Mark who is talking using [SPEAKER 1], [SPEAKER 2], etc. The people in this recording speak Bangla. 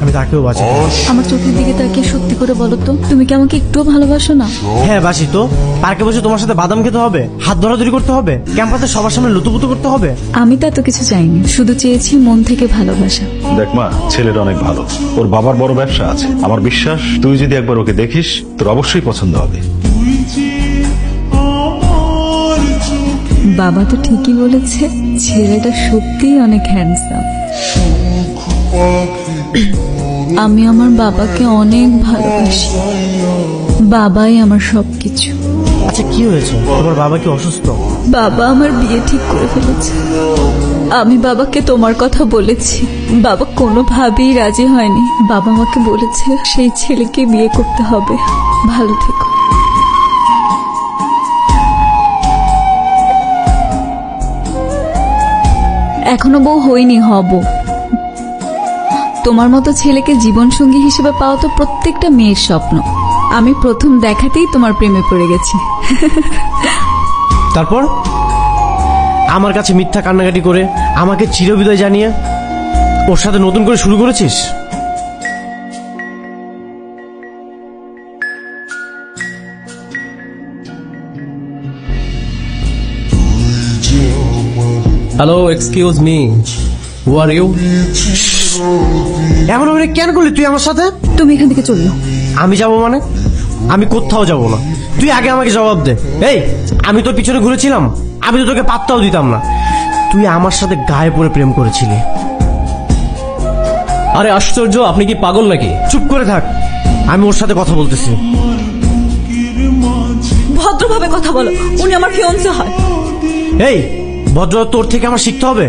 [SPEAKER 1] আমি তাকেও বাঁচি।
[SPEAKER 2] আমার চোখের দিকে তাকিয়ে সত্যি করে বলো তো, তুমি কি আমাকে একটুও ভালোবাসো না?
[SPEAKER 1] হ্যাঁ বাসি তো। পার্কে বসে তোমার সাথে বাদাম খেতে হবে, হাত ধরাধরি করতে হবে, ক্যাম্পাসে সবার সামনে লুতুপুতু করতে হবে।
[SPEAKER 2] আমি তো এত কিছু চাইনি, শুধু চেয়েছি মন থেকে ভালোবাসা।
[SPEAKER 3] দেখ মা, ছেলেটা অনেক ভালো, ওর বাবার বড় ব্যবসা আছে। আমার বিশ্বাস তুই যদি একবার ওকে দেখিস তোর অবশ্যই পছন্দ হবে।
[SPEAKER 2] বাবা তো ঠিকই বলেছে, ছেলেটা সত্যিই অনেক হ্যান্ডসাম। আমি আমার বাবাকে অনেক ভালোবাসি, বাবাই আমার সবকিছু।
[SPEAKER 1] আচ্ছা কি হয়েছে, তোমার বাবা কি অসুস্থ?
[SPEAKER 2] বাবা আমার বিয়ে ঠিক করে ফেলেছে। আমি বাবাকে তোমার কথা বলেছি, বাবা কোনোভাবেই রাজি হয়নি। বাবা আমাকে বলেছে সেই ছেলেকে বিয়ে করতে হবে। ভালো থেকো। এখনো বউ হইনি, হব। তোমার মতো ছেলেকে জীবনসঙ্গী হিসেবে পাওয়া তো প্রত্যেকটা মেয়ের স্বপ্ন। আমি প্রথম দেখাতেই তোমার প্রেমে পড়ে গেছি।
[SPEAKER 1] তারপর আমার কাছে মিথ্যা কান্নাকাটি করে আমাকে চিরবিদায় জানিয়ে ওর সাথে নতুন করে শুরু করেছিস?
[SPEAKER 4] Hello, excuse me, who are you?
[SPEAKER 1] এমন করে কেন করলি তুই আমার সাথে?
[SPEAKER 2] তুমি এখান থেকে চললো।
[SPEAKER 1] আমি যাব মানে? আমি কোথাও যাব না, তুই আগে আমাকে জবাব দে। এই, আমি তোর পিছনে ঘুরেছিলাম? আমি তো তোকে পাত্তাও দিতাম না। তুই আমার সাথে গায়ে পড়ে প্রেম করেছিলি।
[SPEAKER 4] আরে আশ্চর্য, আপনি কি পাগল নাকি?
[SPEAKER 1] চুপ করে থাক, আমি ওর সাথে কথা বলতেছি।
[SPEAKER 2] ভদ্রভাবে কথা বলো, উনি আমার ফিয়ন্সে হয়।
[SPEAKER 1] এই ভদ্রতা তোর থেকে আমার শিখতে হবে?